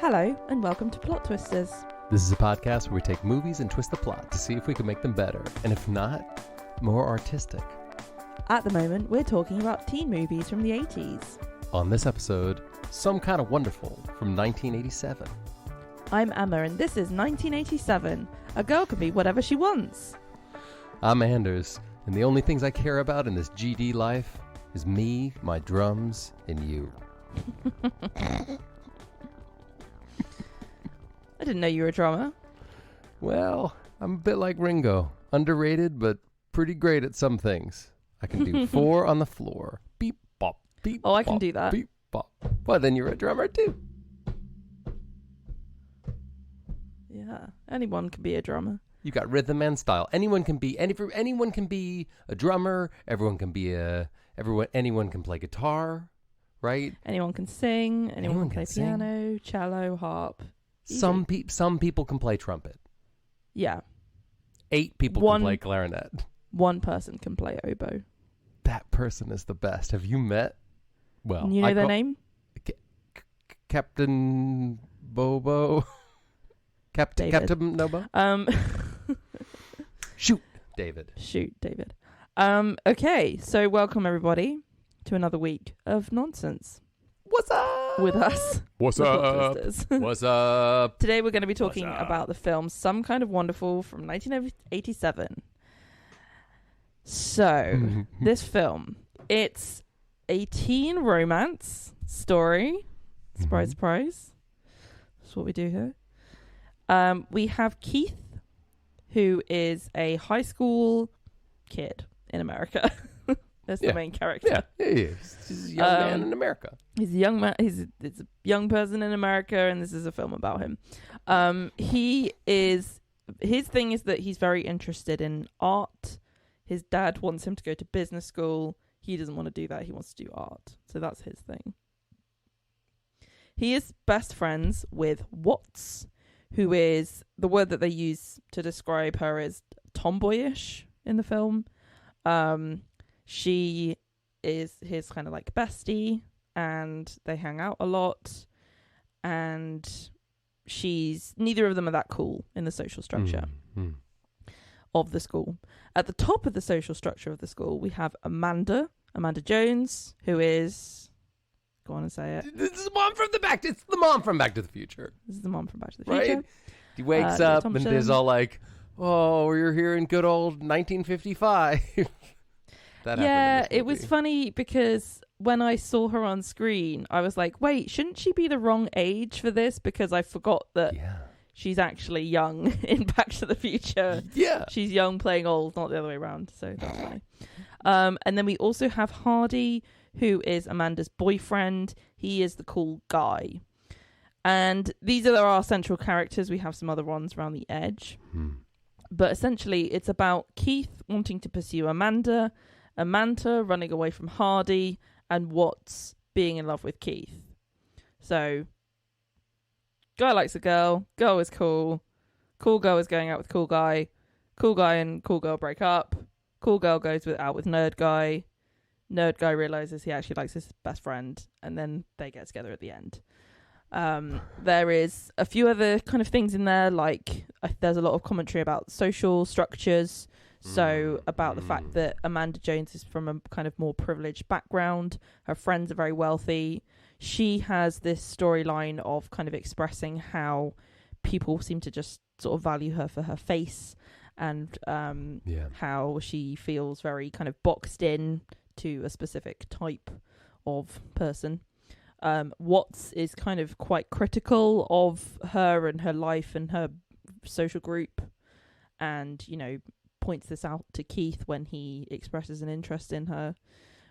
Hello, and welcome to Plot Twisters. This is a podcast where we take movies and twist the plot to see if we can make them better, and if not, more artistic. At the moment, we're talking about teen movies from the 80s. On this episode, Some Kind of Wonderful from 1987. I'm Emma, and this is 1987. A girl can be whatever she wants. I'm Anders, and the only things I care about in this GD life is me, my drums, and you. I didn't know you were a drummer. Well, I'm a bit like Ringo. Underrated, but pretty great at some things. I can do 4 on the floor. Beep, bop, beep, Oh, I can bop, do that. Beep, bop. Well, then you're a drummer, too. Yeah, anyone can be a drummer. You got rhythm and style. Anyone can be a drummer. Anyone can play guitar, right? Anyone can sing. Anyone can play piano, cello, harp. Some people can play trumpet. Yeah. 8 people can play clarinet. One person can play oboe. That person is the best. Have you met? Well, You know their name? Captain Bobo. Captain Nobo. Shoot, David. Okay, so welcome everybody to another week of nonsense. What's up? With us. What's up? What's up? Today we're going to be talking about the film Some Kind of Wonderful from 1987. So, this film, it's a teen romance story. Surprise, surprise. That's what we do here. We have Keith, who is a high school kid in America. That's the main character. Yeah, he is. He's a young man in America. He's a young man. He's a young person in America, and this is a film about him. His thing is that he's very interested in art. His dad wants him to go to business school. He doesn't want to do that. He wants to do art. So that's his thing. He is best friends with Watts, who is the word that they use to describe her is tomboyish in the film. She is his kind of like bestie, and they hang out a lot, and neither of them are that cool in the social structure of the school. At the top of the social structure of the school, we have Amanda Jones, who is, go on and say it. This is the mom from it's the mom from Back to the Future. This is the mom from Back to the Future. Right? He wakes up and is all like, oh, you're here in good old 1955. Yeah, it was funny because when I saw her on screen, I was like, wait, shouldn't she be the wrong age for this? Because I forgot that she's actually young in Back to the Future. Yeah. She's young playing old, not the other way around. So that's funny. And then we also have Hardy, who is Amanda's boyfriend. He is the cool guy. And these are our central characters. We have some other ones around the edge. But essentially, it's about Keith wanting to pursue Amanda running away from Hardy, and Watts being in love with Keith. So, guy likes a girl is cool girl is going out with cool guy and cool girl break up, cool girl goes out with nerd guy realizes he actually likes his best friend, and then they get together at the end. There is a few other kind of things in there, like there's a lot of commentary about social structures. So about the fact that Amanda Jones is from a kind of more privileged background. Her friends are very wealthy. She has this storyline of kind of expressing how people seem to just sort of value her for her face, and how she feels very kind of boxed in to a specific type of person. Watts is kind of quite critical of her and her life and her social group, and, points this out to Keith when he expresses an interest in her.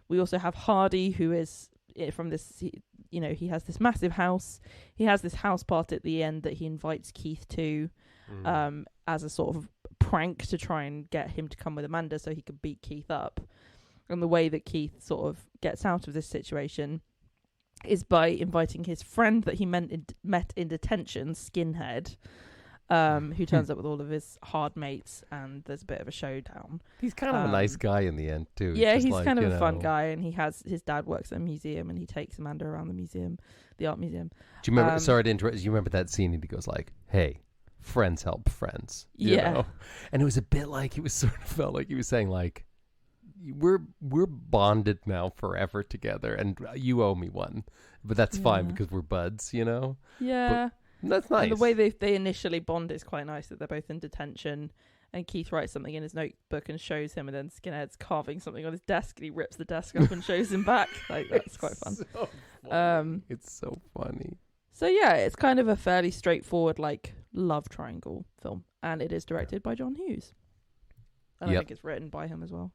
We also have Hardy, who is from this, he has this massive house. He has this house party at the end that he invites Keith to as a sort of prank to try and get him to come with Amanda so he could beat Keith up. And the way that Keith sort of gets out of this situation is by inviting his friend that he met in detention, Skinhead, who turns up with all of his hard mates, and there's a bit of a showdown. He's kind of a nice guy in the end, too. Yeah, Just he's like, kind of a fun guy, and his dad works at a museum, and he takes Amanda around the art museum. Do you remember, sorry to interrupt, you remember that scene and he goes like, hey, friends help friends. You know? And it was a bit like, it sort of felt like he was saying like, we're bonded now forever together, and you owe me one, but that's fine because we're buds, you know? Yeah. But that's nice. And the way they initially bond is quite nice, that they're both in detention, and Keith writes something in his notebook and shows him, and then Skinhead's carving something on his desk, and he rips the desk up and shows him back. Like, that's quite fun. So funny. It's so funny. So yeah, it's kind of a fairly straightforward like love triangle film, and it is directed by John Hughes, and I think it's written by him as well.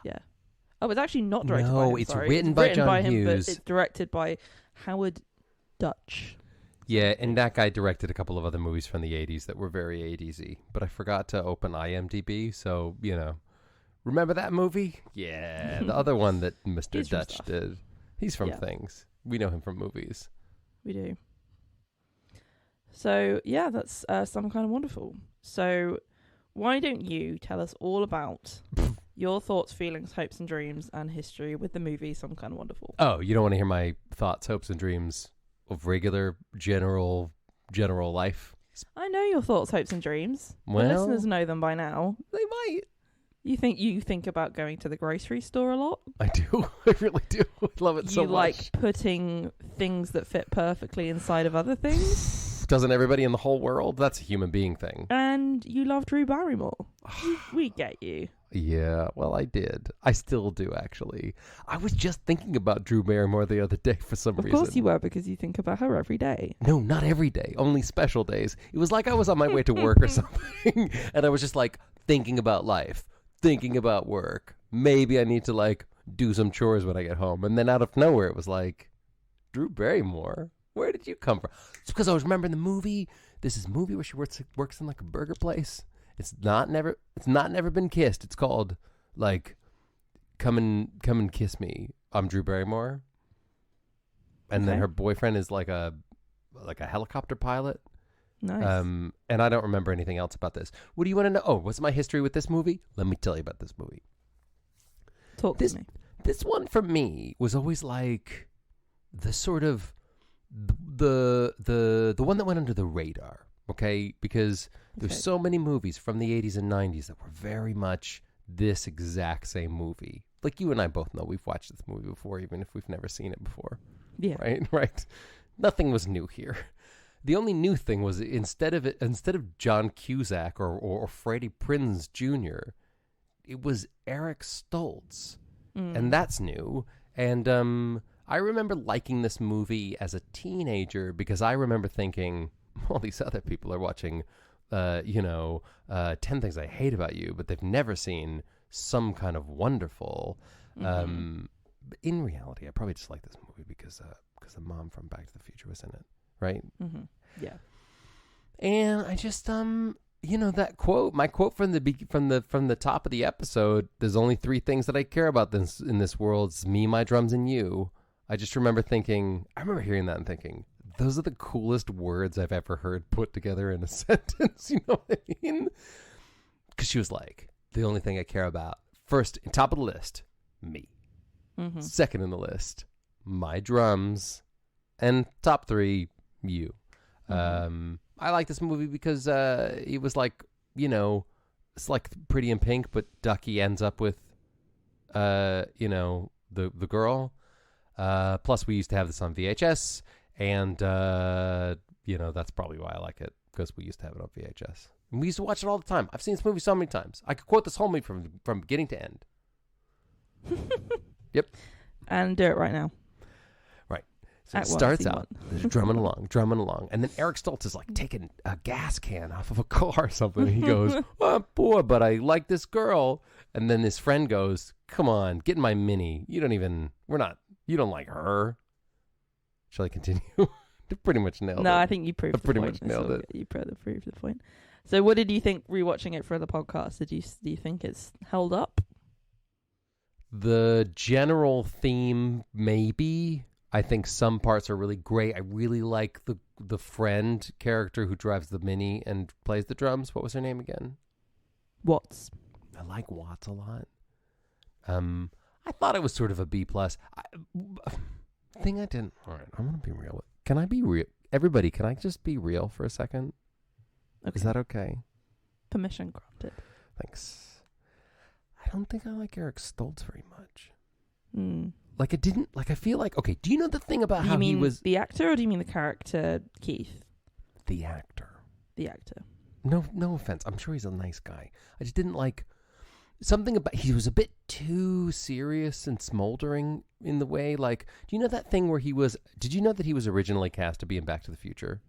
Yeah. Oh, it's actually not directed by him. No, it's written by John Hughes. But it's directed by Howard Dutch. Yeah, and that guy directed a couple of other movies from the 80s that were very 80s-y. But I forgot to open IMDb, so, you know. Remember that movie? Yeah, the other one that Mr. Dutch did. He's from things. We know him from movies. We do. So, yeah, that's Some Kind of Wonderful. So, why don't you tell us all about your thoughts, feelings, hopes, and dreams, and history with the movie Some Kind of Wonderful? Oh, you don't want to hear my thoughts, hopes, and dreams of regular, general life? I know your thoughts, hopes, and dreams. Well, the listeners know them by now. They might. You think about going to the grocery store a lot? I do. I really do. I love it so much. You like putting things that fit perfectly inside of other things? Doesn't everybody in the whole world? That's a human being thing. And you love Drew Barrymore. We get you. Yeah, well, I did. I still do, actually. I was just thinking about Drew Barrymore the other day for some reason. Of course you were, because you think about her every day. No, not every day. Only special days. It was like I was on my way to work or something, and I was just like thinking about life, thinking about work. Maybe I need to like do some chores when I get home. And then out of nowhere, it was like, Drew Barrymore? Where did you come from? It's because I was remembering the movie. This is a movie where she works in like a burger place. It's not never been kissed. It's called like Come and Kiss Me. I'm Drew Barrymore. And then her boyfriend is like a helicopter pilot. Nice. And I don't remember anything else about this. What do you want to know? Oh, what's my history with this movie? Let me tell you about this movie. Talk to me. This one for me was always like the sort of the one that went under the radar. Okay, because there's so many movies from the 80s and 90s that were very much this exact same movie. Like you and I both know we've watched this movie before, even if we've never seen it before. Yeah. Right. Nothing was new here. The only new thing was instead of John Cusack or Freddie Prinze Jr., it was Eric Stoltz. And that's new. And I remember liking this movie as a teenager because I remember thinking, all these other people are watching, 10 Things I Hate About You, but they've never seen Some Kind of Wonderful. But in reality, I probably just like this movie because the mom from Back to the Future was in it, right? Mm-hmm. Yeah. And I just that quote, my quote from the top of the episode. There's only 3 things that I care about in this world: it's me, my drums, and you. I just remember hearing that and thinking, those are the coolest words I've ever heard put together in a sentence. You know what I mean? Because she was like, the only thing I care about, first, top of the list, me. Mm-hmm. Second in the list, my drums. And top 3, you. Mm-hmm. I like this movie because it was like, it's like Pretty in Pink, but Ducky ends up with, the girl. Plus, we used to have this on VHS. And, that's probably why I like it, because we used to have it on VHS. And we used to watch it all the time. I've seen this movie so many times. I could quote this whole movie from beginning to end. Yep. And do it right now. Right. So it starts out, drumming along. And then Eric Stoltz is like taking a gas can off of a car or something. And he goes, oh, boy, but I like this girl. And then his friend goes, come on, get in my Mini. You don't like her. Shall I continue? Pretty much nailed it. No, I think you proved the point. Pretty much nailed it. You proved the point. So what did you think rewatching it for the podcast? Do you think it's held up? The general theme, maybe. I think some parts are really great. I really like the friend character who drives the Mini and plays the drums. What was her name again? Watts. I like Watts a lot. I thought it was sort of a B plus. Thing I didn't. All right, I'm gonna be real. Can I be real? Everybody, can I just be real for a second? Okay. Is that okay? Permission granted. Thanks. I don't think I like Eric Stoltz very much. Mm. Like, it didn't. Like, I feel like. Okay, do you know the thing about how he was the actor, or do you mean the character Keith? the actor? The actor. No offense. I'm sure he's a nice guy. I just didn't like something about. He was a bit too serious and smoldering in the way. Like, do you know that thing where he was? Did you know that he was originally cast to be in Back to the Future?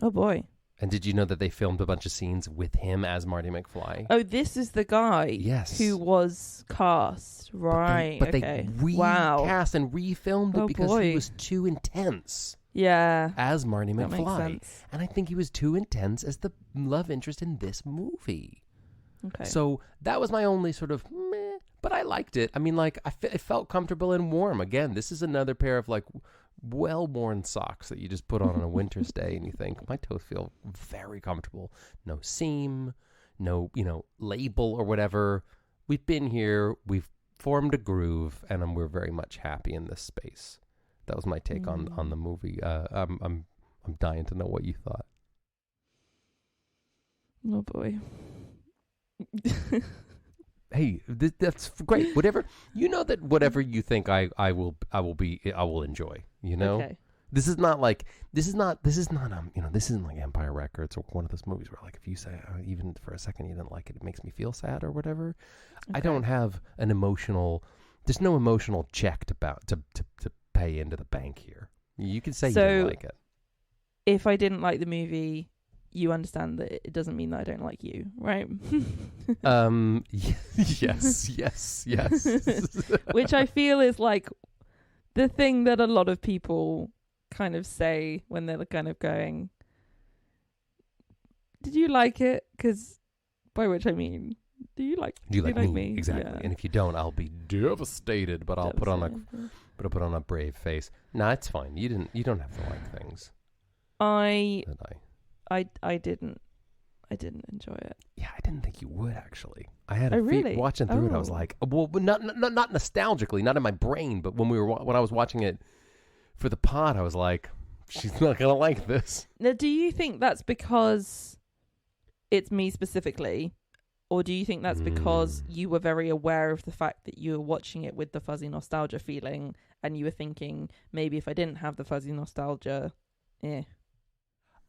Oh boy. And did you know that they filmed a bunch of scenes with him as Marty McFly? Oh, this is the guy. Yes. Who was cast, right? But they okay. recast and refilmed it because boy. he was too intense Yeah. as Marty That makes McFly. sense. And I think he was too intense as the love interest in this movie. Okay. So that was my only sort of meh, but I liked it. I mean, like, it felt comfortable and warm. Again, this is another pair of, like, well-worn socks that you just put on a winter's day and you think, my toes feel very comfortable. No seam, no, label or whatever. We've been here, we've formed a groove, and we're very much happy in this space. That was my take on the movie. I'm dying to know what you thought. Oh boy. Hey, that's great. Whatever whatever you think I will enjoy. Okay. This isn't like Empire Records or one of those movies where, like, if you say even for a second you didn't like it, it makes me feel sad or whatever. Okay. I don't have an emotional. There's no emotional check to pay into the bank here. You can say you didn't like it. If I didn't like the movie, you understand that it doesn't mean that I don't like you, right? Yes. Which I feel is like the thing that a lot of people kind of say when they're kind of going, did you like it? Because by which I mean, do you like me? Exactly. Yeah. And if you don't, I'll be devastated, but I'll put on a brave face. No, it's fine. You don't have to like things. I didn't enjoy it. Yeah, I didn't think you would, actually. I had really? Watching through it, I was like, well, not nostalgically, not in my brain, but when I was watching it for the pod, I was like, she's not gonna like this. Now, do you think that's because it's me specifically, or do you think that's because you were very aware of the fact that you were watching it with the fuzzy nostalgia feeling, and you were thinking, maybe if I didn't have the fuzzy nostalgia,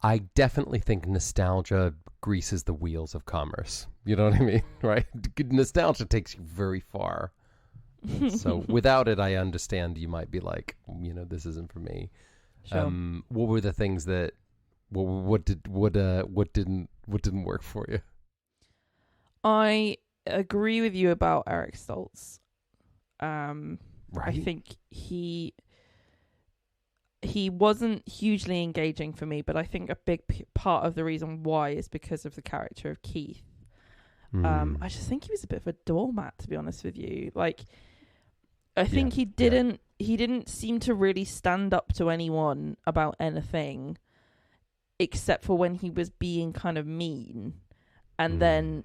I definitely think nostalgia greases the wheels of commerce. You know what I mean? Right? Nostalgia takes you very far. So without it, I understand you might be like, this isn't for me. Sure. What were the things that what didn't work for you? I agree with you about Eric Stoltz. Right. I think he wasn't hugely engaging for me, but I think a big part of the reason why is because of the character of Keith. I just think he was a bit of a doormat, to be honest with you. Like, I think he didn't seem to really stand up to anyone about anything, except for when he was being kind of mean. And then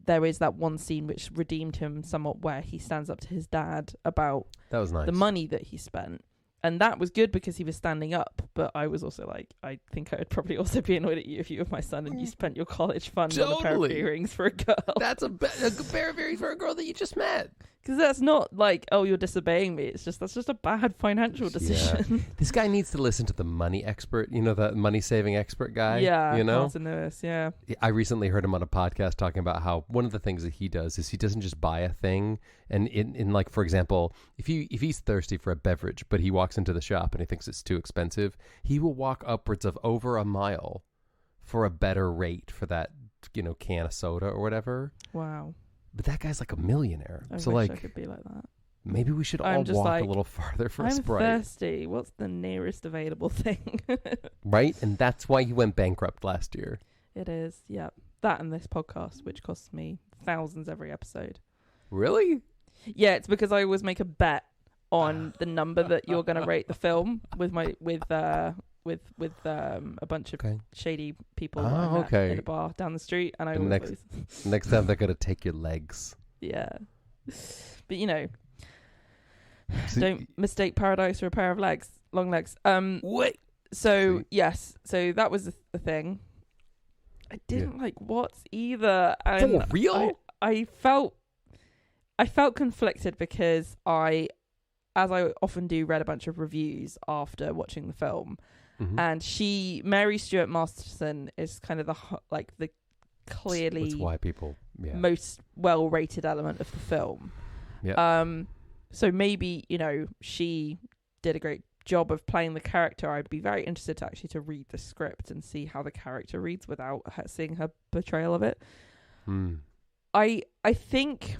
there is that one scene which redeemed him somewhat, where he stands up to his dad about that was nice. The money that he spent. And that was good because he was standing up. But I was also like, I think I would probably also be annoyed at you if you were my son and you spent your college fund on a pair of earrings for a girl. That's a pair of earrings for a girl that you just met. Because that's not like, oh, you're disobeying me. That's just a bad financial decision. Yeah. This guy needs to listen to the money expert, that money saving expert guy. Yeah, Carlton Lewis, yeah. I recently heard him on a podcast talking about how one of the things that he does is he doesn't just buy a thing. And in like, for example, if he's thirsty for a beverage, but he walks into the shop and he thinks it's too expensive, he will walk upwards of over a mile for a better rate for that, can of soda or whatever. Wow. But that guy's like a millionaire. I so wish like, I could be like that. Maybe we should all walk a little farther for a Sprite. I'm thirsty. What's the nearest available thing? Right? And that's why he went bankrupt last year. It is, yeah. That and this podcast, which costs me thousands every episode. Really? Yeah, it's because I always make a bet on the number that you're going to rate the film with with a bunch of shady people Oh, that I met okay. in a bar down the street, and I And always next time they're gonna take your legs. yeah. But you know, See- don't mistake paradise for a pair of legs, long legs. Wait. So See? yes, so that was the thing. I didn't like Watts either, and For real? I felt conflicted because I, as I often do, read a bunch of reviews after watching the film, Mhm. and Mary Stuart Masterson is kind of the clearly That's why people most well rated element of the film. Yeah. So maybe, you know, she did a great job of playing the character. I'd be very interested to read the script and see how the character reads without seeing her portrayal of it. I think,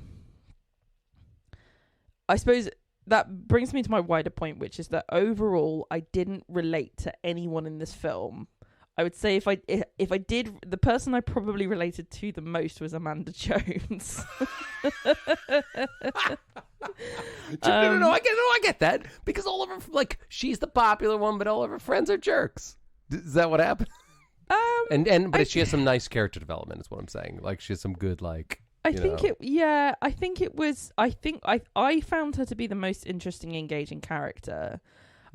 I suppose that brings me to my wider point, which is that overall I didn't relate to anyone in this film. I would say if I did, the person I probably related to the most was Amanda Jones. No, I get that, because all of her, like, she's the popular one, but all of her friends are jerks. Is that what happened? But she has some nice character development, is what I'm saying. Like, she has some good, like, I think I found her to be the most interesting, engaging character.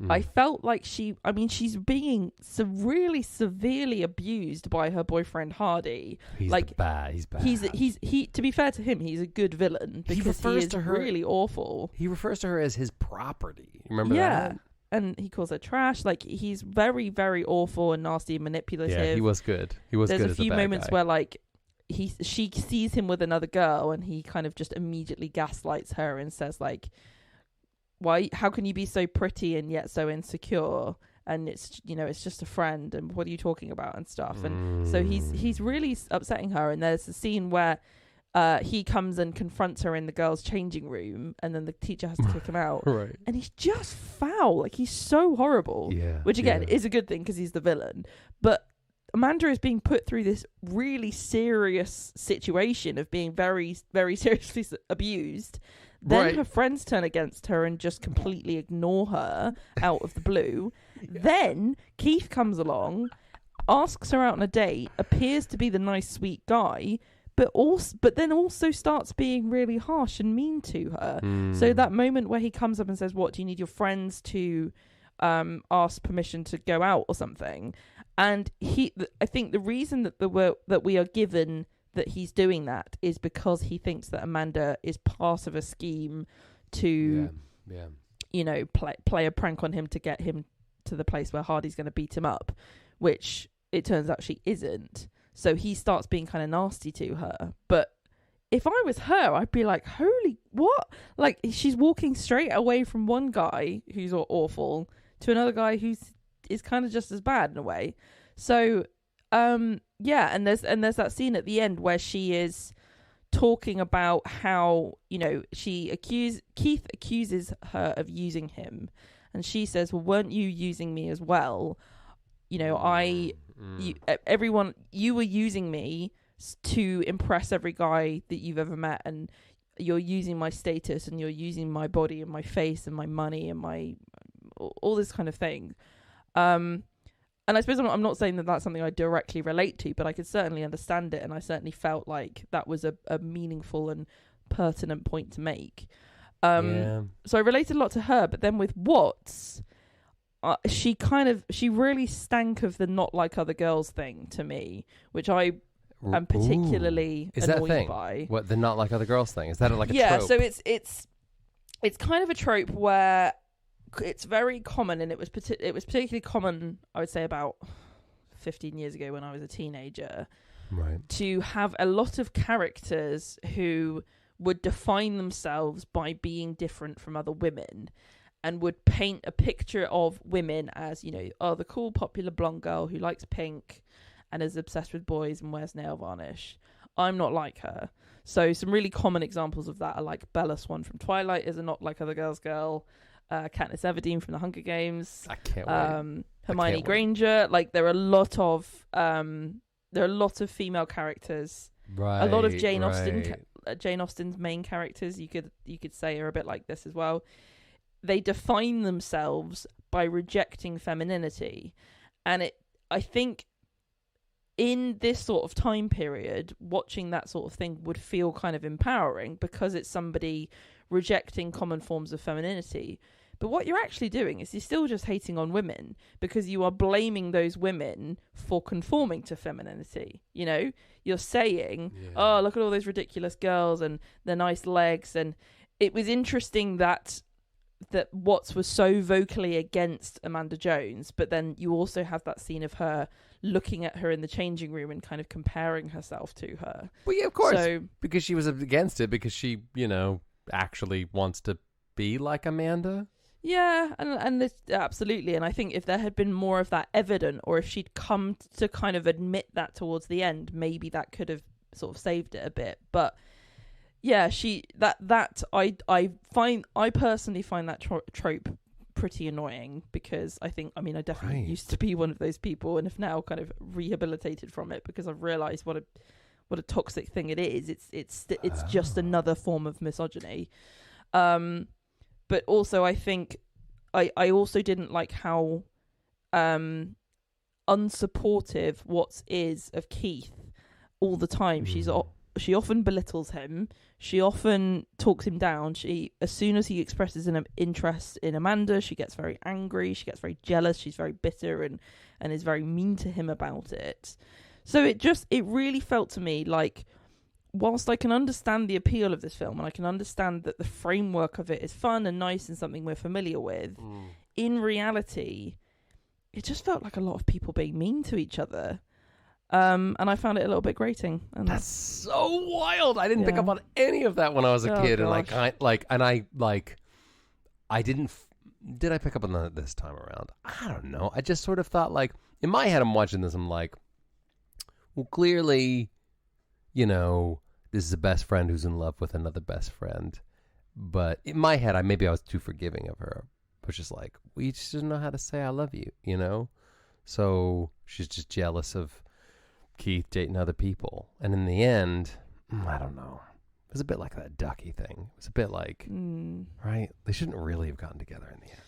I felt like she's being really severely abused by her boyfriend Hardy. He's bad. He's bad. He to be fair to him, he's a good villain because he refers to her really awful. He refers to her as his property. Remember that? And he calls her trash. Like, he's very, very awful and nasty and manipulative. Yeah, he was good. There's a few moments where, like, she sees him with another girl and he kind of just immediately gaslights her and says, like, how can you be so pretty and yet so insecure? And it's just a friend, and what are you talking about and stuff? And so he's really upsetting her. And there's a scene where he comes and confronts her in the girls' changing room, and then the teacher has to kick him out. Right. And he's just foul. Like, he's so horrible. Yeah. Which again is a good thing because he's the villain. But Amanda is being put through this really serious situation of being very, very seriously abused. Then her friends turn against her and just completely ignore her out of the blue. Then Keith comes along, asks her out on a date, appears to be the nice, sweet guy, but then also starts being really harsh and mean to her. So that moment where he comes up and says, "What, do you need your friends to ask permission to go out or something?" And I think the reason that we are given that he's doing that is because he thinks that Amanda is part of a scheme to, play a prank on him to get him to the place where Hardy's going to beat him up, which it turns out she isn't. So he starts being kind of nasty to her. But if I was her, I'd be like, holy, what? Like, she's walking straight away from one guy who's awful to another guy is kind of just as bad in a way. So, and there's that scene at the end where she is talking about how, Keith accuses her of using him, and she says, "Well, weren't you using me as well? You were using me to impress every guy that you've ever met, and you're using my status, and you're using my body and my face and my money and my all this kind of thing." And I suppose I'm not saying that that's something I directly relate to, but I could certainly understand it, and I certainly felt like that was a meaningful and pertinent point to make. So I related a lot to her, but then with Watts, she really stank of the not like other girls thing to me, which I am particularly annoyed by. What, the not like other girls thing? Is that like a trope? Yeah, so it's kind of a trope where it's very common, and it was particularly common, I would say, about 15 years ago when I was a teenager, right, to have a lot of characters who would define themselves by being different from other women, and would paint a picture of women as, the cool, popular blonde girl who likes pink and is obsessed with boys and wears nail varnish. I'm not like her. So some really common examples of that are like Bella Swan from Twilight is a not like other girls girl. Katniss Everdeen from the Hunger Games. I can't wait. Hermione Granger. Like, there are a lot of female characters. Right. A lot of Jane Austen's main characters, you could say, are a bit like this as well. They define themselves by rejecting femininity, And I think in this sort of time period, watching that sort of thing would feel kind of empowering because it's somebody rejecting common forms of femininity. But what you're actually doing is you're still just hating on women because you are blaming those women for conforming to femininity. You know, you're saying, oh, look at all those ridiculous girls and their nice legs. And it was interesting that Watts was so vocally against Amanda Jones, but then you also have that scene of her looking at her in the changing room and kind of comparing herself to her. Well, yeah, of course. So, because she was against it because she, you know, actually wants to be like Amanda. Yeah, and this, absolutely. And I think if there had been more of that evident, or if she'd come to kind of admit that towards the end, maybe that could have sort of saved it a bit. But yeah, I personally find that trope pretty annoying because I definitely used to be one of those people and have now kind of rehabilitated from it because I've realised what a toxic thing it is. It's just another form of misogyny. But also, I think I also didn't like how unsupportive Watts is of Keith all the time. She often belittles him. She often talks him down. As soon as he expresses an interest in Amanda, she gets very angry. She gets very jealous. She's very bitter and is very mean to him about it. So it really felt to me like, whilst I can understand the appeal of this film and I can understand that the framework of it is fun and nice and something we're familiar with, in reality, it just felt like a lot of people being mean to each other. And I found it a little bit grating. And that's so wild. I didn't pick up on any of that when I was a kid. Gosh. And I didn't. Did I pick up on that this time around? I don't know. I just sort of thought, like, in my head, I'm watching this. I'm like, well, clearly, you know, this is a best friend who's in love with another best friend. But in my head, I was too forgiving of her. I was just like, we just didn't know how to say I love you, you know? So she's just jealous of Keith dating other people. And in the end, I don't know. It was a bit like that Ducky thing. It was a bit like, right? They shouldn't really have gotten together in the end.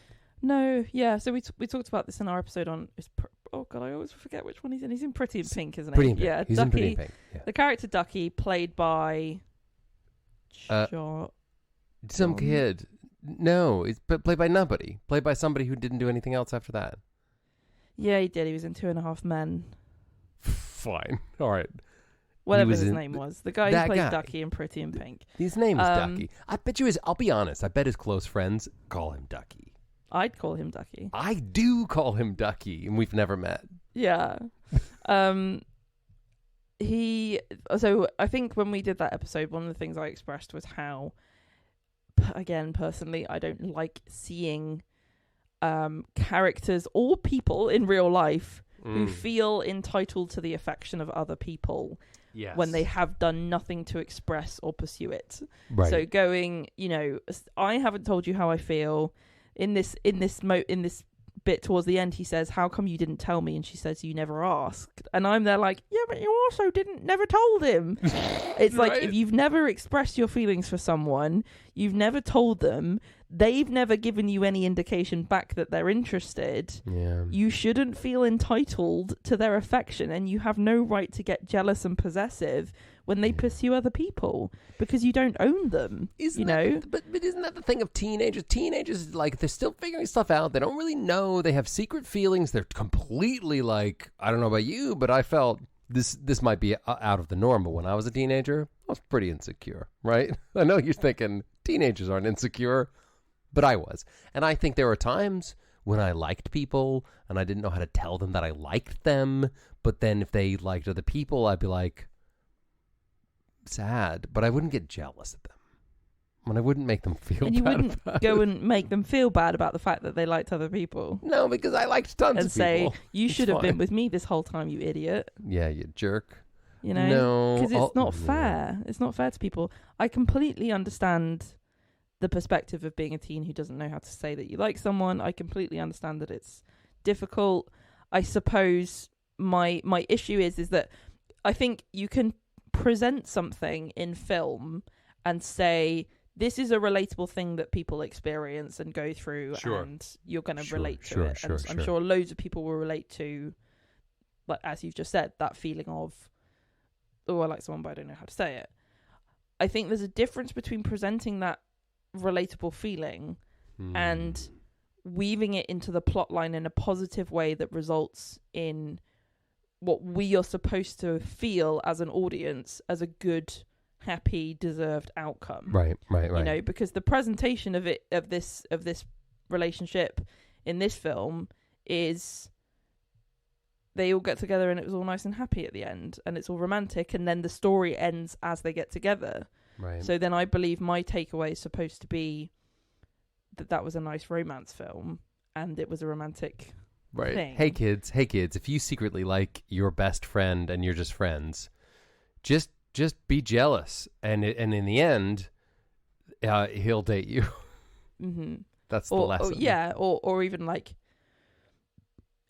No, yeah. So we talked about this in our episode on... Oh, God, I always forget which one he's in. He's in Pretty in Pink, isn't he? Pretty in Pink. Yeah, he's Ducky, in Pretty in Pink. Yeah. The character Ducky, played by... Some kid. No, it's played by nobody. Played by somebody who didn't do anything else after that. Yeah, he did. He was in 2.5 Men. Fine. All right. Whatever his name was. The guy who plays Ducky in Pretty in Pink. His name is Ducky. I bet you I'll be honest, I bet his close friends call him Ducky. I'd call him Ducky. I do call him Ducky, and we've never met. Yeah. So I think when we did that episode, one of the things I expressed was how, again, personally, I don't like seeing characters or people in real life who feel entitled to the affection of other people when they have done nothing to express or pursue it. Right. So going, you know, I haven't told you how I feel. In this bit towards the end, he says, "How come you didn't tell me?" And she says, "You never asked." And I'm there like, yeah, but you also never told him. It's like, if you've never expressed your feelings for someone, you've never told them, they've never given you any indication back that they're interested, you shouldn't feel entitled to their affection, and you have no right to get jealous and possessive when they pursue other people, because you don't own them. But isn't that the thing of teenagers? Teenagers, like, they're still figuring stuff out. They don't really know. They have secret feelings. They're completely like, I don't know about you, but I felt this might be out of the norm. But when I was a teenager, I was pretty insecure, right? I know you're thinking teenagers aren't insecure, but I was. And I think there were times when I liked people and I didn't know how to tell them that I liked them. But then if they liked other people, I'd be like, sad, but I wouldn't get jealous of them. And I wouldn't make them feel bad. And you wouldn't go and make them feel bad about the fact that they liked other people. No, because I liked tons of people. And say, you should have been with me this whole time, you idiot. Yeah, you jerk. You know? No. Because it's not fair. It's not fair to people. I completely understand the perspective of being a teen who doesn't know how to say that you like someone. I completely understand that it's difficult. I suppose my issue is that I think you can present something in film and say, this is a relatable thing that people experience and go through, Sure. and you're going to Sure, relate to sure, it. sure, And I'm sure loads of people will relate to, like, as you've just said, that feeling of, oh, I like someone, but I don't know how to say it. I think there's a difference between presenting that relatable feeling and weaving it into the plot line in a positive way that results in what we are supposed to feel as an audience as a good, happy, deserved outcome. Right. You know, because the presentation of this relationship in this film is they all get together and it was all nice and happy at the end, and it's all romantic, and then the story ends as they get together. Right. So then I believe my takeaway is supposed to be that was a nice romance film and it was a romantic thing. Hey kids, if you secretly like your best friend and you're just friends, just be jealous, and in the end he'll date you. Mm-hmm. That's the lesson. Or even like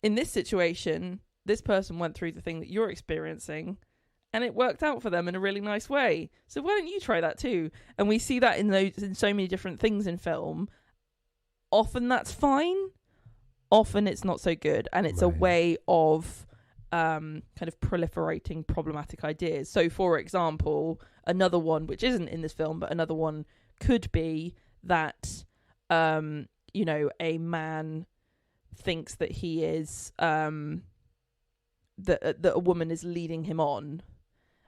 in this situation, this person went through the thing that you're experiencing and it worked out for them in a really nice way. So why don't you try that too? And we see that in so many different things in film. Often that's fine. Often it's not so good. And it's a way of kind of proliferating problematic ideas. So, for example, another one, which isn't in this film, but another one could be that, you know, a man thinks that he is, that a woman is leading him on,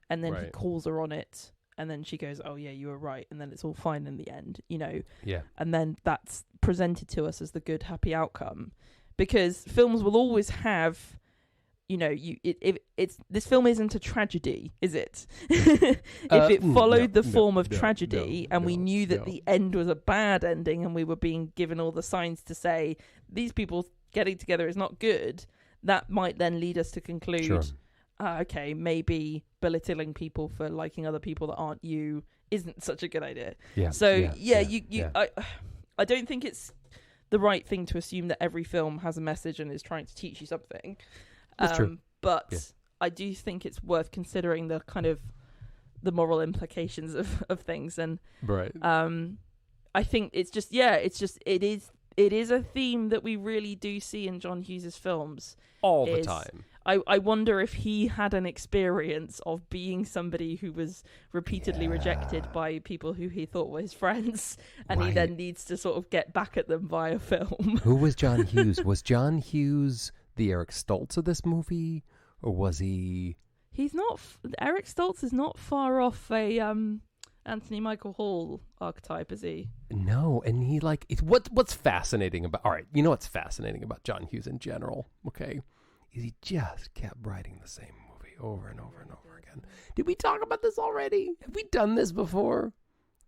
and then he calls her on it. And then she goes, oh, yeah, you were right. And then it's all fine in the end, you know. Yeah. And then that's presented to us as the good, happy outcome. Because films will always have, you know, this film isn't a tragedy, is it? If it followed the form of tragedy and we knew that the end was a bad ending and we were being given all the signs to say, these people getting together is not good, that might then lead us to conclude, okay, maybe belittling people for liking other people that aren't you isn't such a good idea. I don't think it's the right thing to assume that every film has a message and is trying to teach you something. That's true. But I do think it's worth considering the kind of the moral implications of things. And I think it is a theme that we really do see in John Hughes's films all the time. I wonder if he had an experience of being somebody who was repeatedly rejected by people who he thought were his friends, and he then needs to sort of get back at them via film. Who was John Hughes? Was John Hughes the Eric Stoltz of this movie, or was he? He's not. Eric Stoltz is not far off a Anthony Michael Hall archetype, is he? No, and he what's fascinating about? All right, you know what's fascinating about John Hughes in general? Okay. He just kept writing the same movie over and over and over again. Did we talk about this already? Have we done this before?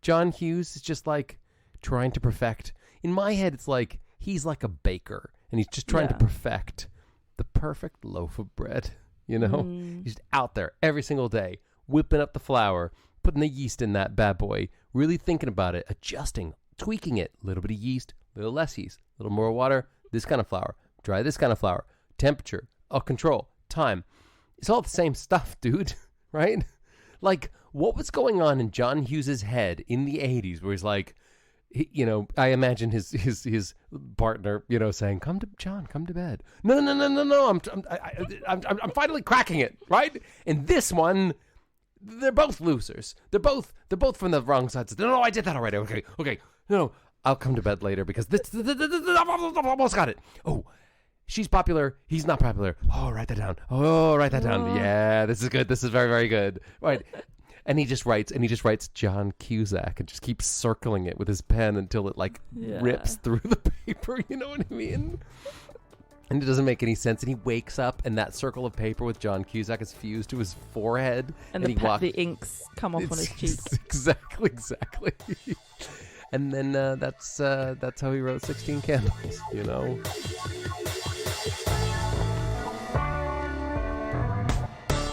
John Hughes is just like trying to perfect. In my head, it's like he's like a baker, and he's just trying to perfect the perfect loaf of bread. You know, he's out there every single day, whipping up the flour, putting the yeast in that bad boy, really thinking about it, adjusting, tweaking it. A little bit of yeast, a little less yeast, a little more water, this kind of flour, try this kind of flour, temperature, control, time. It's all the same stuff, dude, right? Like, what was going on in John Hughes's head in the 80s where he's like, you know, I imagine his partner, you know, saying, "Come to bed." No. I'm finally cracking it, right? And this one, they're both losers. They're both from the wrong sides. No, I did that already. Okay. No, I'll come to bed later because I've almost got it. Oh, she's popular. He's not popular. Oh, write that down. Yeah, this is good. This is very, very good. Right. And he just writes John Cusack and just keeps circling it with his pen until it rips through the paper. You know what I mean? And it doesn't make any sense. And he wakes up and that circle of paper with John Cusack is fused to his forehead. And the inks come off on his cheeks. Exactly. And then that's how he wrote 16 Candles, you know?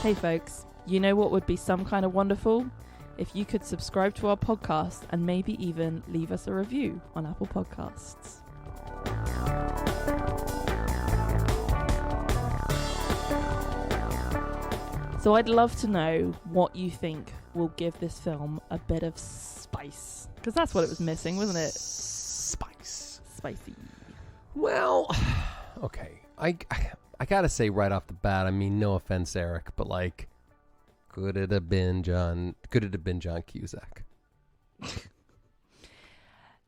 Hey folks, you know what would be some kind of wonderful? If you could subscribe to our podcast and maybe even leave us a review on Apple Podcasts. So I'd love to know what you think will give this film a bit of spice. Because that's what it was missing, wasn't it? Spice. Spicy. Well, okay. I gotta say right off the bat, I mean, no offense, Eric, but like, could it have been John Cusack?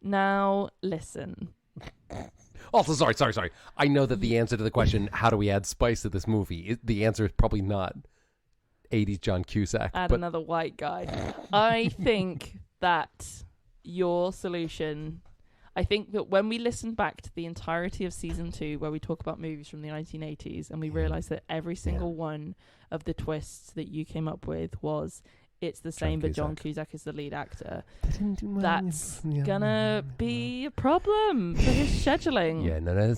Now, listen. Also, sorry. I know that the answer to the question, how do we add spice to this movie? The answer is probably not 80s John Cusack. Add another white guy. I think that your solution... I think that when we listen back to the entirety of season 2, where we talk about movies from the 1980s, and we realize that every single one of the twists that you came up with was it's the same, but John Cusack is the lead actor. That's gonna be a problem for his scheduling. Yeah, no,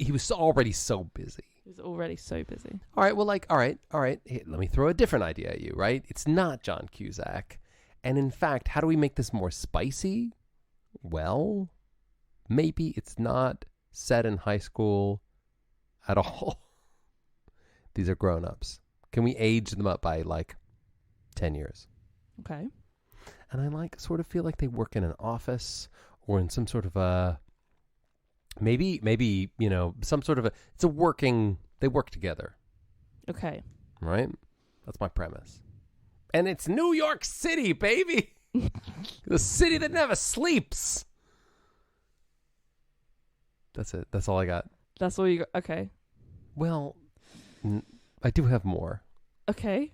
he was already so busy. He was already so busy. All right, well, like, all right. Hey, let me throw a different idea at you, right? It's not John Cusack. And in fact, how do we make this more spicy? Well... maybe it's not set in high school at all. These are grown-ups. Can we age them up by, like, 10 years? Okay. And I, sort of feel like they work in an office or in some sort of a... Maybe, some sort of a... They work together. Okay. Right? That's my premise. And it's New York City, baby! The city that never sleeps! That's it. That's all I got. That's all you got? Okay. Well, I do have more. Okay.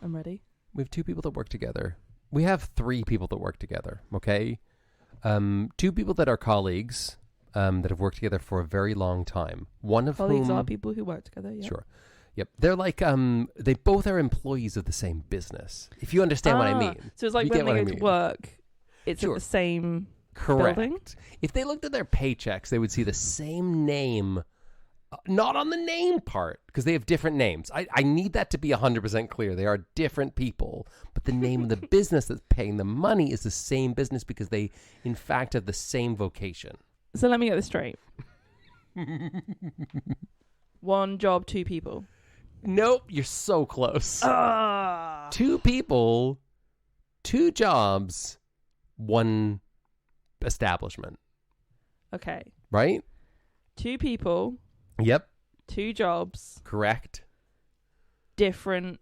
I'm ready. We have 2 people that work together. We have 3 people that work together, okay? 2 people that are colleagues that have worked together for a very long time. One of colleagues whom... are people who work together, yeah. Sure. Yep. They're like, they both are employees of the same business, if you understand what I mean. So it's like when they go to work, it's at the same... Correct. building? If they looked at their paychecks, they would see the same name, not on the name part, because they have different names. I need that to be 100% clear. They are different people, but the name of the business that's paying them money is the same business because they, in fact, have the same vocation. So let me get this straight. 1 job, 2 people. Nope, you're so close. 2 people, 2 jobs, 1 establishment. Okay. Right? 2 people. Yep. 2 jobs. Correct. Different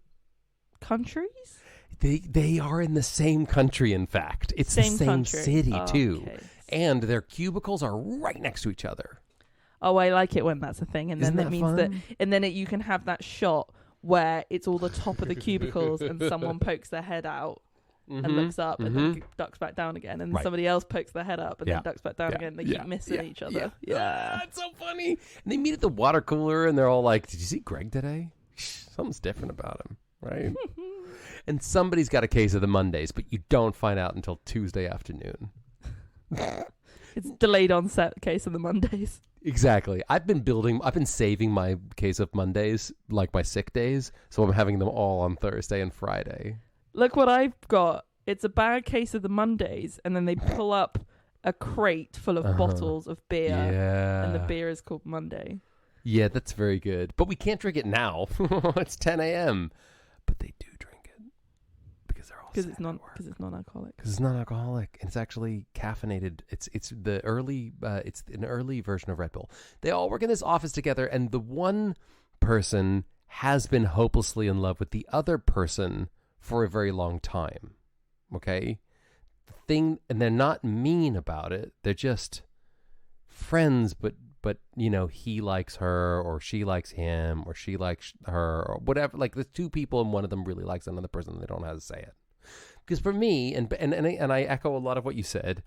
countries? They are in the same country, in fact. It's the same city, too. Okay. And their cubicles are right next to each other. Oh, I like it when that's a thing. And Isn't then that means fun? that... And then you can have that shot where it's all the top of the cubicles and someone pokes their head out. And looks up and then ducks back down again, and somebody else pokes their head up and then ducks back down again. They keep missing each other. Yeah. It's so funny. And they meet at the water cooler, and they're all like, "Did you see Greg today? Something's different about him, right?" And somebody's got a case of the Mondays, but you don't find out until Tuesday afternoon. It's delayed on set case of the Mondays. Exactly. I've been saving my case of Mondays, like my sick days, so I'm having them all on Thursday and Friday. Look what I've got. It's a bad case of the Mondays, and then they pull up a crate full of bottles of beer. Yeah. And the beer is called Monday. Yeah, that's very good. But we can't drink it now. It's 10 a.m. But they do drink it. Because they're all Because it's non-alcoholic. Because it's non-alcoholic. And it's actually caffeinated. It's an early version of Red Bull. They all work in this office together, and the one person has been hopelessly in love with the other person for a very long time. Okay? And they're not mean about it. They're just friends, but he likes her, or she likes him, or she likes her, or whatever. Like, there's 2 people and one of them really likes another person and they don't know how to say it. Because for me, and I echo a lot of what you said,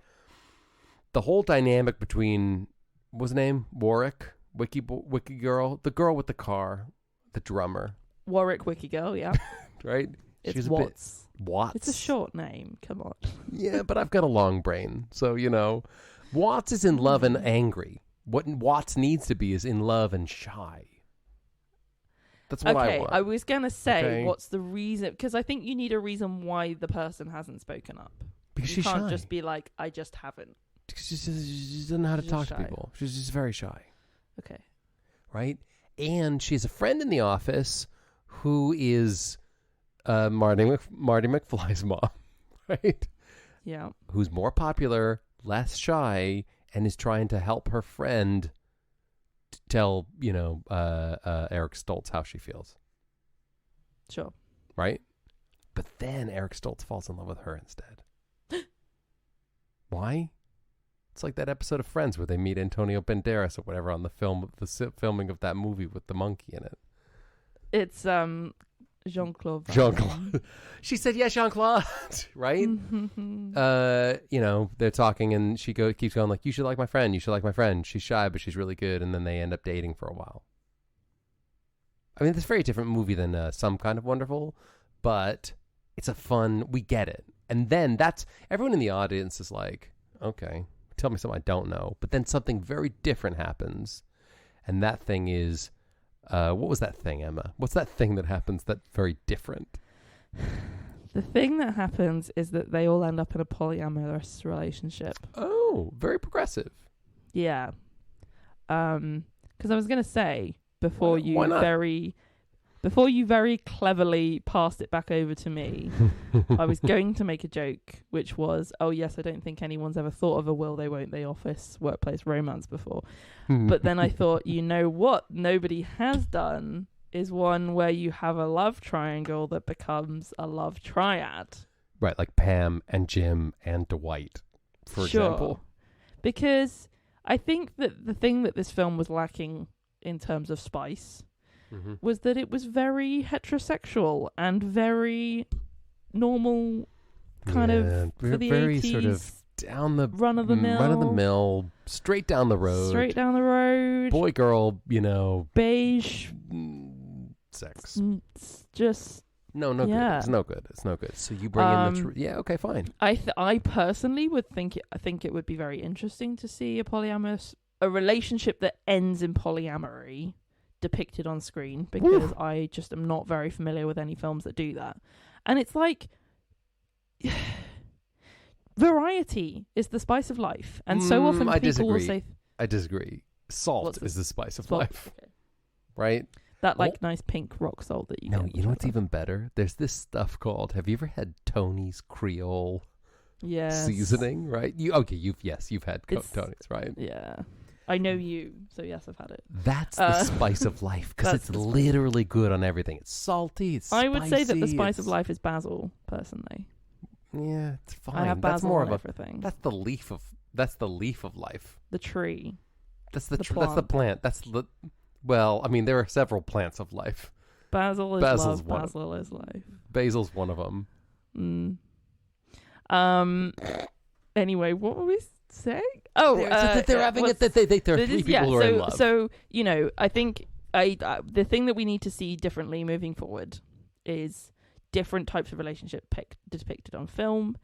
the whole dynamic between, what was his name? Warwick? Wiki girl? The girl with the car, the drummer. Warwick Wiki Girl, yeah. Right? It's Watts. Watts. It's a short name. Come on. Yeah, but I've got a long brain. So, Watts is in love and angry. What Watts needs to be is in love and shy. That's what I want. I was going to say, what's the reason? Because I think you need a reason why the person hasn't spoken up. Because you she's can't shy. just be like, I just haven't. She doesn't know how to talk to people. She's just very shy. Okay. Right? And she has a friend in the office who is Marty McFly's mom, right? Yeah. Who's more popular, less shy, and is trying to help her friend tell, Eric Stoltz how she feels. Sure. Right? But then Eric Stoltz falls in love with her instead. Why? It's like that episode of Friends where they meet Antonio Banderas or whatever on the filming of that movie with the monkey in it. It's Jean-Claude. Jean-Claude. She said, "Yes, Jean-Claude." Right? They're talking and she keeps going like, "You should like my friend. You should like my friend. She's shy, but she's really good." And then they end up dating for a while. I mean, it's a very different movie than Some Kind of Wonderful, but it's a fun, we get it. And then everyone in the audience is like, okay, tell me something I don't know. But then something very different happens. And that thing is, what was that thing, Emma? What's that thing that happens that's very different? The thing that happens is that they all end up in a polyamorous relationship. Oh, very progressive. Yeah. Because I was going to say, before you very cleverly passed it back over to me, I was going to make a joke, which was, oh yes, I don't think anyone's ever thought of a will they won't they office workplace romance before. But then I thought, you know what nobody has done is one where you have a love triangle that becomes a love triad. Right, like Pam and Jim and Dwight, for example. Because I think that the thing that this film was lacking in terms of spice was that it was very heterosexual and very normal, kind of for the very 80s, sort of down the run of the mill, straight down the road, boy girl, beige sex. Just no good. It's no good. So you bring in the okay, fine. I personally would think it would be very interesting to see a relationship that ends in polyamory depicted on screen, because I just am not very familiar with any films that do that. And it's like variety is the spice of life, and so often people will say I disagree. Salt is the spice of life. Okay. Right? That nice pink rock salt that you get. No, you know what's even better? There's this stuff called, have you ever had Tony's Creole seasoning, right? You've had Tony's, right? Yeah. I know you, so yes, I've had it. That's the spice of life, because it's literally good on everything. It's salty, it's spicy. I would say that the spice of life is basil, personally. Yeah, it's fine. I have basil on everything. That's the leaf of life. The tree. That's the plant. Well, I mean, there are several plants of life. Basil's love. Basil is life. Basil's one of them. Anyway, what were we saying? Oh, they're having it. There are three people who are in love. So I think the thing that we need to see differently moving forward is different types of relationship depicted on film.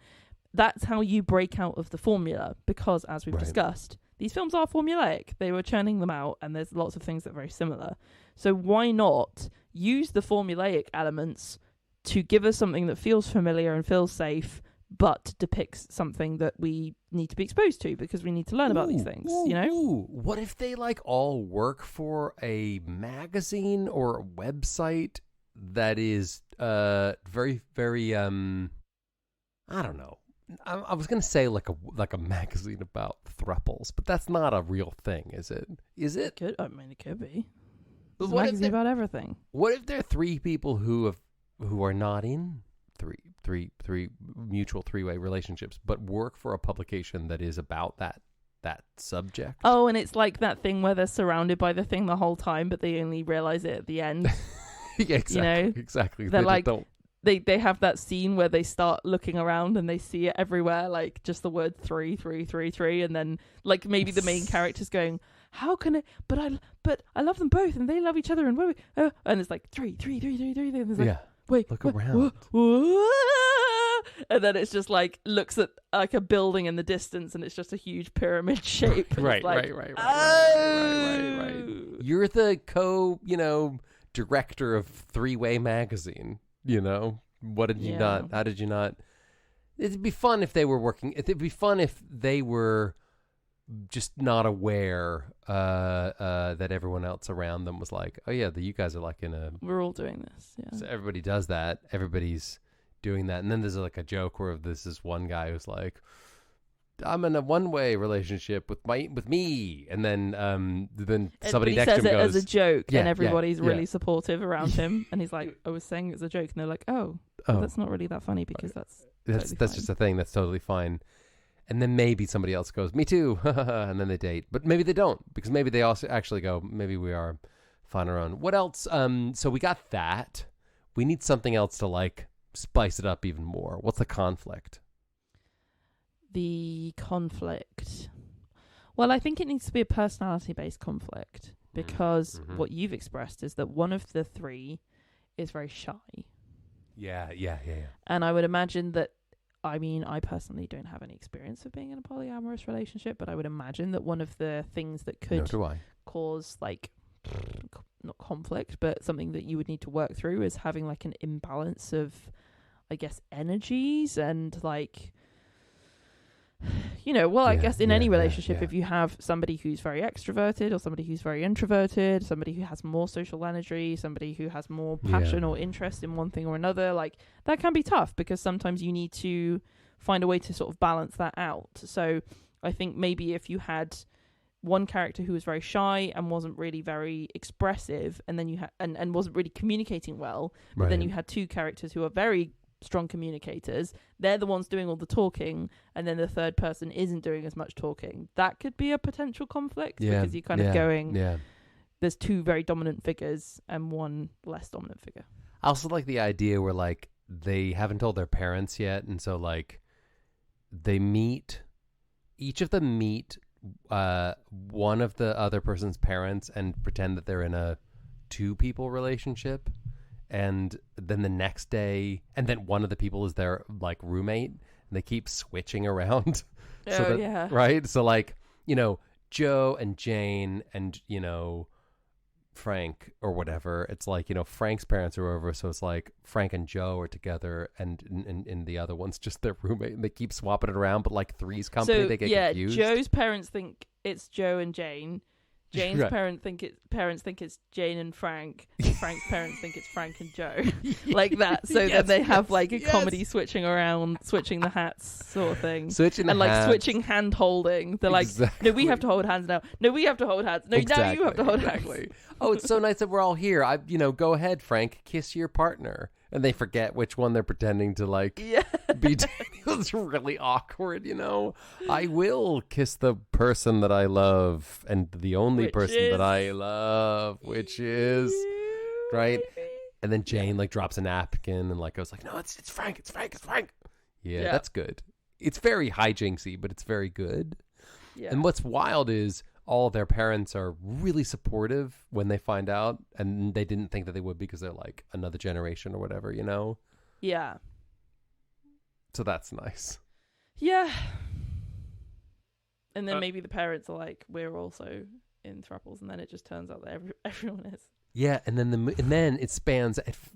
That's how you break out of the formula, because as we've discussed, these films are formulaic. They were churning them out, and there's lots of things that are very similar. So why not use the formulaic elements to give us something that feels familiar and feels safe, but depicts something that we need to be exposed to, because we need to learn about these things, What if they all work for a magazine or a website that is very, very I don't know. I was going to say like a magazine about throuples, but that's not a real thing, is it? Is it? I mean, it could be. It's a magazine about everything. What if there are three people who are not in three mutual three-way relationships, but work for a publication that is about that subject? Oh, and it's like that thing where they're surrounded by the thing the whole time, but they only realize it at the end. Yeah, exactly. Exactly. They're they have that scene where they start looking around and they see it everywhere, like just the word 3, 3, 3, 3, and then like maybe the main character's going, how can it? But I love them both, and they love each other, and and it's like 3, 3, 3, 3, 3, and it's like, wait, look around. And then it's just like looks at like a building in the distance, and it's just a huge pyramid shape. Right. You're the director of Three-Way Magazine. What did you not? How did you not? It'd be fun if they were working. It'd be fun if they were just not aware that everyone else around them was like, oh yeah, you guys are like in a... We're all doing this, yeah. So everybody does that. Everybody's doing that. And then there's like a joke where this is one guy who's like, I'm in a one-way relationship with me, and then somebody next to him goes, says it as a joke, and everybody's really supportive around him, and he's like, I was saying it as a joke, and they're like, oh, that's not really that funny because that's just a thing. That's totally fine. And then maybe somebody else goes, me too, and then they date, but maybe they don't, because maybe they also actually go, maybe we are fine our own. What else? So we got that. We need something else to like spice it up even more. What's the conflict? The conflict. Well, I think it needs to be a personality-based conflict, because what you've expressed is that one of the three is very shy. Yeah. And I would imagine that, I mean, I personally don't have any experience of being in a polyamorous relationship, but I would imagine that one of the things that could cause, like, not conflict, but something that you would need to work through is having, like, an imbalance of, I guess, energies and, like... I guess in any relationship, if you have somebody who's very extroverted or somebody who's very introverted, somebody who has more social energy, somebody who has more passion or interest in one thing or another, like that can be tough because sometimes you need to find a way to sort of balance that out. So I think maybe if you had one character who was very shy and wasn't really very expressive, and then you had and wasn't really communicating well, but then you had two characters who are very strong communicators, they're the ones doing all the talking, and then the third person isn't doing as much talking. That could be a potential conflict because you're kind of going, there's two very dominant figures and one less dominant figure. I also like the idea where like they haven't told their parents yet, and so like each of them meet one of the other person's parents and pretend that they're in a two people relationship. And then the next day, and then one of the people is their like roommate, and they keep switching around. Right? So like, Joe and Jane and, Frank or whatever. It's like, Frank's parents are over, so it's like Frank and Joe are together, and the other one's just their roommate, and they keep swapping it around, but like Three's Company, they get confused. Joe's parents think it's Joe and Jane. Jane's parents think it's Jane and Frank. And Frank's parents think it's Frank and Joe, like that. So then they have like a comedy switching around, switching the hats sort of thing, switching hand holding. They're like, no, we have to hold hands now. No, we have to hold hands. No, now you have to hold hands. Oh, it's so nice that we're all here. Go ahead, Frank, kiss your partner. And they forget which one they're pretending to like be. It's really awkward, I will kiss the person that I love, and the only person that I love, which is right. And then Jane like drops a napkin and like goes like, no, it's Frank, it's Frank, it's Frank. Yeah, that's good. It's very hijinksy, but it's very good. Yeah. And what's wild is all their parents are really supportive when they find out, and they didn't think that they would because they're like another generation or whatever, Yeah. So that's nice. Yeah. And then maybe the parents are like, we're also in throuples, and then it just turns out that everyone is. Yeah, and then it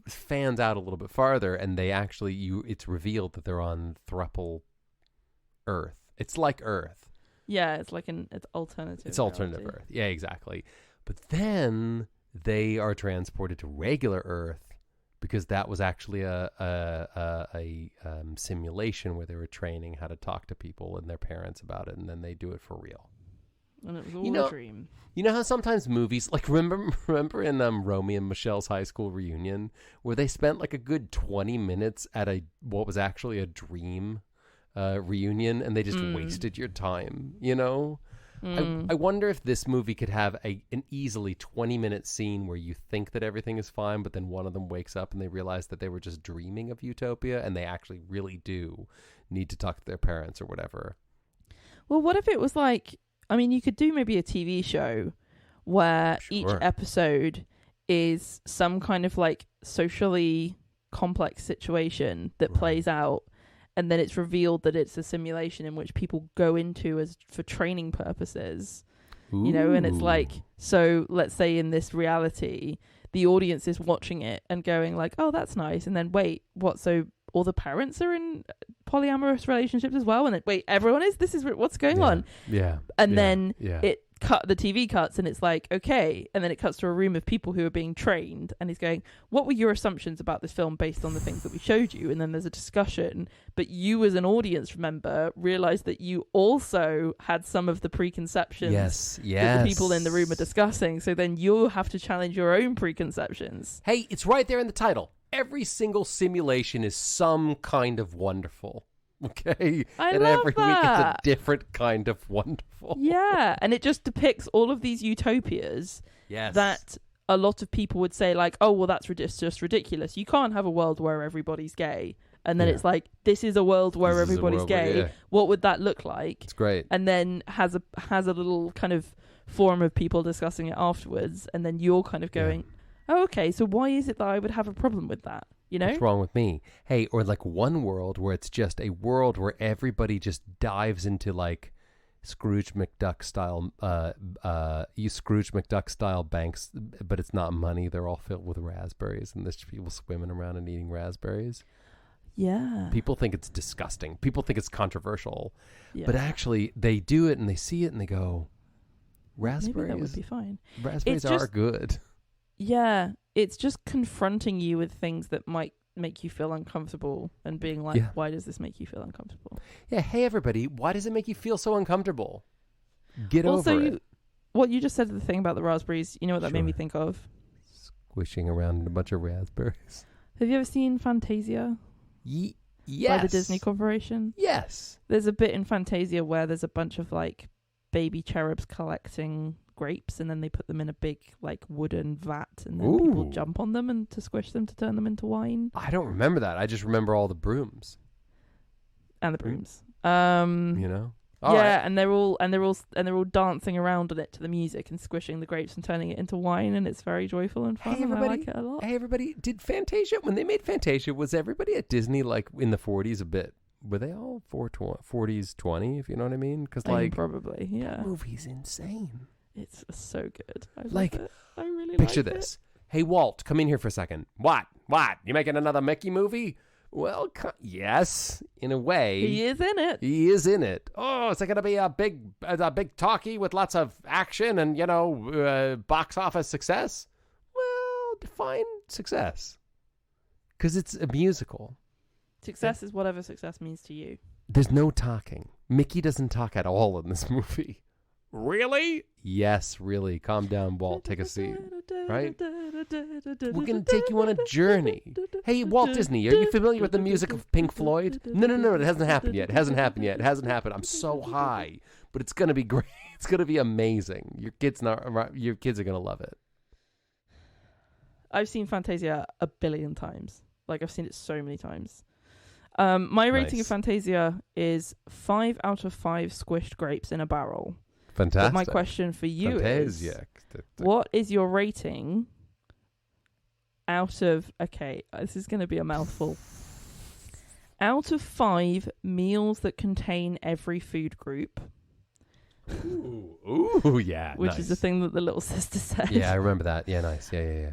fans out a little bit farther, and they actually it's revealed that they're on throuple Earth. It's like Earth. Yeah, it's like it's alternative. It's alternative Earth. Yeah, exactly. But then they are transported to regular Earth because that was actually a simulation where they were training how to talk to people and their parents about it, and then they do it for real. And it was all a dream. You know how sometimes movies, like remember in Romy and Michelle's high school reunion, where they spent like a good 20 minutes at what was actually a dream reunion, and they just wasted your time, I wonder if this movie could have an easily 20-minute scene where you think that everything is fine, but then one of them wakes up and they realize that they were just dreaming of utopia, and they actually really do need to talk to their parents or whatever. Well, what if it was like, I mean, you could do maybe a TV show where each episode is some kind of like socially complex situation that plays out, and then it's revealed that it's a simulation in which people go into for training purposes. Ooh. And it's like, so let's say in this reality, the audience is watching it and going like, oh, that's nice. And then wait, what? So all the parents are in polyamorous relationships as well? And wait, everyone is? This is what's going on? Yeah. And then the TV cuts and it's like, okay. And then it cuts to a room of people who are being trained. And he's going, what were your assumptions about this film based on the things that we showed you? And then there's a discussion. But you as an audience, remember, realized that you also had some of the preconceptions that the people in the room are discussing. So then you'll have to challenge your own preconceptions. Hey, it's right there in the title. Every single simulation is some kind of wonderful. Okay? I love every week it's a different kind of wonderful. Yeah, and it just depicts all of these utopias that a lot of people would say, like, oh, well, that's just ridiculous. You can't have a world where everybody's gay. And then it's like, this is a world where everybody's gay. What would that look like? It's great. And then has a little kind of forum of people discussing it afterwards. And then you're kind of going, oh, okay, so why is it that I would have a problem with that? You know? What's wrong with me? Hey, or like one world where it's just a world where everybody just dives into like Scrooge McDuck style banks, but it's not money. They're all filled with raspberries, and there's people swimming around and eating raspberries. Yeah. People think it's disgusting. People think it's controversial. Yeah. But actually, they do it and they see it and they go, raspberries. Maybe that would be fine. Raspberries are good. Yeah. It's just confronting you with things that might make you feel uncomfortable and being like, why does this make you feel uncomfortable? Yeah. Hey, everybody. Why does it make you feel so uncomfortable? Get over it. What you just said, the thing about the raspberries, you know what that made me think of? Squishing around in a bunch of raspberries. Have you ever seen Fantasia? Yes. By the Disney Corporation? Yes. There's a bit in Fantasia where there's a bunch of like baby cherubs collecting grapes, and then they put them in a big like wooden vat, and then people jump on them and to squish them to turn them into wine. I don't remember that. I just remember all the brooms. And the brooms. You know? All right. And they're all dancing around on it to the music and squishing the grapes and turning it into wine, and it's very joyful and fun. And I like it a lot. Hey everybody, did Fantasia, when they made Fantasia, was everybody at Disney like in the 40s a bit? Were they all 40s 20, if you know what I mean? Because like probably, yeah. That movie's insane. It's so good. I like love it. I really picture like this. Hey Walt, come in here for a second. What? You making another Mickey movie? Well, yes, in a way. He is in it. He is in it. Oh, is it going to be a big talkie with lots of action and, box office success? Well, define success. Because it's a musical. Success is whatever success means to you. There's no talking. Mickey doesn't talk at all in this movie. Really? Yes, really. Calm down, Walt. Take a seat. Right? We're going to take you on a journey. Hey, Walt Disney, are you familiar with the music of Pink Floyd? No. It hasn't happened yet. It hasn't happened. I'm so high. But it's going to be great. It's going to be amazing. Your kids are going to love it. I've seen Fantasia a billion times. Like, I've seen it so many times. My rating of Fantasia is 5 out of 5 squished grapes in a barrel. Fantastic. But my question for you is, what is your rating out of, this is going to be a mouthful, out of 5 meals that contain every food group? Ooh, yeah. Which is the thing that the little sister said. Yeah, I remember that. Yeah, nice. Yeah.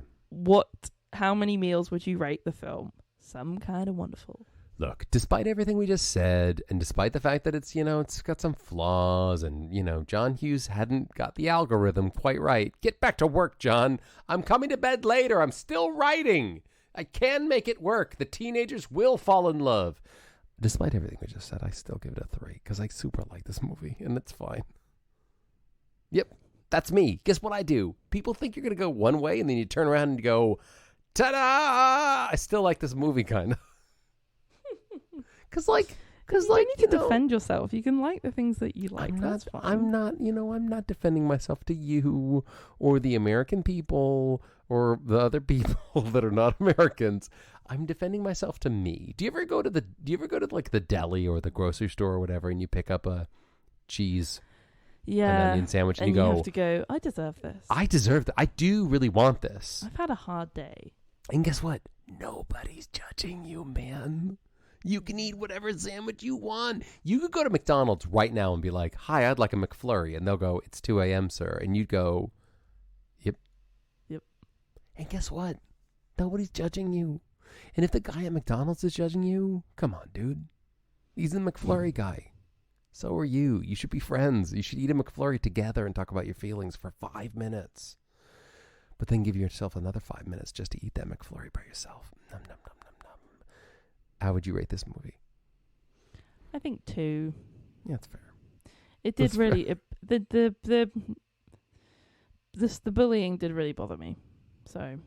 How many meals would you rate the film? Some kind of wonderful. Look, despite everything we just said, and despite the fact that it's, it's got some flaws, and, John Hughes hadn't got the algorithm quite right. Get back to work, John. I'm coming to bed later. I'm still writing. I can make it work. The teenagers will fall in love. Despite everything we just said, I still give it a 3, because I super like this movie, and it's fine. Yep, that's me. Guess what I do? People think you're going to go one way, and then you turn around and go, ta-da! I still like this movie, kind of. Because you need to defend yourself. You can like the things that you like. I'm not defending myself to you or the American people or the other people that are not Americans. I'm defending myself to me. Do you ever go to like the deli or the grocery store or whatever, and you pick up a cheese, an onion sandwich, and you have to go, I deserve this. I deserve that. I do really want this. I've had a hard day. And guess what? Nobody's judging you, man. You can eat whatever sandwich you want. You could go to McDonald's right now and be like, hi, I'd like a McFlurry. And they'll go, it's 2 a.m., sir. And you'd go, yep. And guess what? Nobody's judging you. And if the guy at McDonald's is judging you, come on, dude. He's the McFlurry guy. So are you. You should be friends. You should eat a McFlurry together and talk about your feelings for 5 minutes. But then give yourself another 5 minutes just to eat that McFlurry by yourself. Nom, nom, nom, nom, nom. How would you rate this movie? I think 2. Yeah, that's fair. It did really... The bullying did really bother me. So...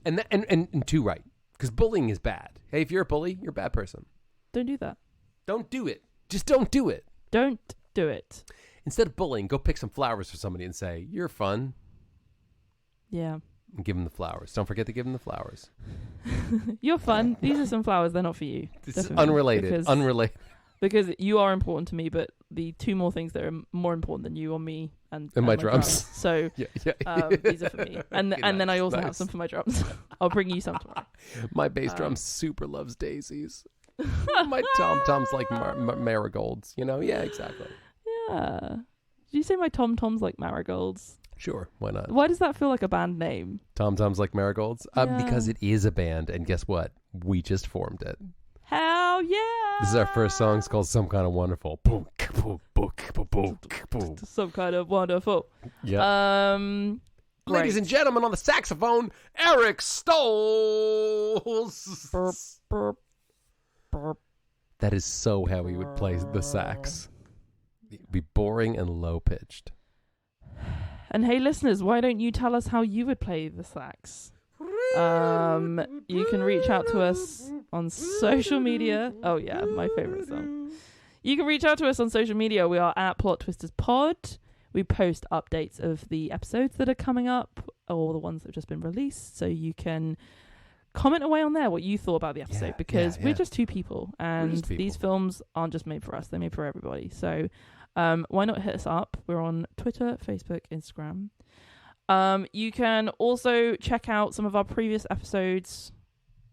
And 2 right. Because bullying is bad. Hey, if you're a bully, you're a bad person. Don't do that. Don't do it. Just don't do it. Don't do it. Instead of bullying, go pick some flowers for somebody and say, you're fun. Yeah. And give them the flowers. Don't forget to give them the flowers. You're fun. These are some flowers. They're not for you. This is unrelated. Unrelated. Because you are important to me, but the 2 more things that are more important than you are me and my drums. So these are for me. And then I also nice. have some for my drums. I'll bring you some tomorrow. My bass drum super loves daisies. My tom-toms like marigolds. You know? Yeah, exactly. Yeah. Did you say my tom-toms like marigolds? Sure, why not? Why does that feel like a band name? Tom-toms like marigolds? Because it is a band, and guess what? We just formed it. Hell yeah! This is our first song. It's called Some Kind of Wonderful. Some Kind of Wonderful. Yeah. Ladies and gentlemen, on the saxophone, Eric Stoltz. Burp, burp, burp. That is so how he would play the sax. It'd be boring and low-pitched. And hey, listeners, why don't you tell us how you would play the sax? You can reach out to us on social media. Oh yeah, my favorite song. You can reach out to us on social media. We are at Plot Twisters Pod. We post updates of the episodes that are coming up, or the ones that have just been released, so you can comment away on there what you thought about the episode, because we're just 2 people, and these films aren't just made for us, they're made for everybody. So why not hit us up? We're on Twitter, Facebook, Instagram. You can also check out some of our previous episodes,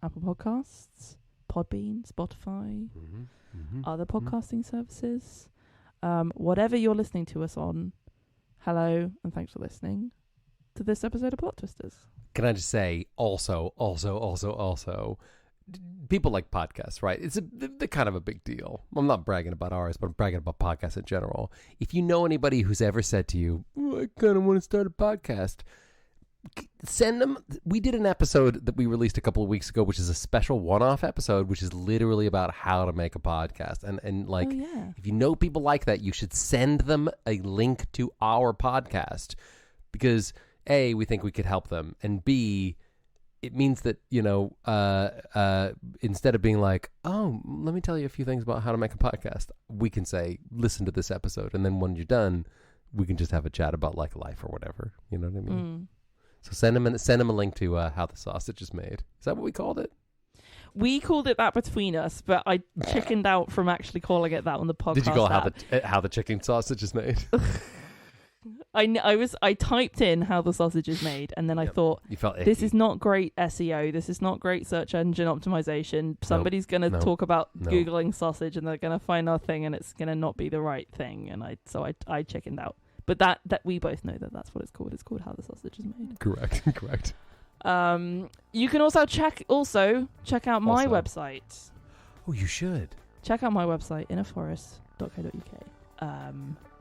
Apple Podcasts, Podbean, Spotify, other podcasting services. Whatever you're listening to us on, hello, and thanks for listening to this episode of Plot Twisters. Can I just say, also, people like podcasts, right? They're kind of a big deal. I'm not bragging about ours, but I'm bragging about podcasts in general. If you know anybody who's ever said to you, I kind of want to start a podcast, send them. We did an episode that we released a couple of weeks ago, which is a special one-off episode, which is literally about how to make a podcast. And like, if you know people like that, you should send them a link to our podcast, because A, we think we could help them, and B, it means that, you know, instead of being like, oh, let me tell you a few things about how to make a podcast, we can say, listen to this episode. And then when you're done, we can just have a chat about like life or whatever. You know what I mean? So send them a link to how the sausage is made. Is that what we called it? We called it that between us, but I chickened out from actually calling it that on the podcast. Did you call it how the chicken sausage is made? I typed in how the sausage is made, and then I thought, you felt icky. This is not great SEO. This is not great search engine optimization. Somebody's going to talk about Googling sausage, and they're going to find our thing, and it's going to not be the right thing. And I chickened out. But that we both know that's what it's called. It's called How the Sausage is Made. Correct. You can also check out my website. Oh, you should. Check out my website, innerforest.co.uk.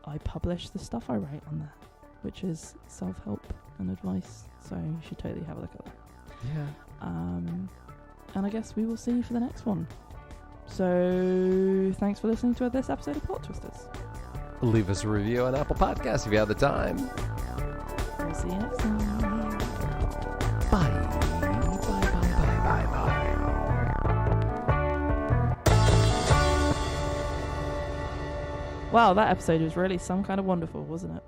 I publish the stuff I write on there, which is self-help and advice. So you should totally have a look at that. Yeah. And I guess we will see you for the next one. So thanks for listening to this episode of Plot Twisters. Leave us a review on Apple Podcasts if you have the time. We'll see you next time. Bye. Wow, that episode was really some kind of wonderful, wasn't it?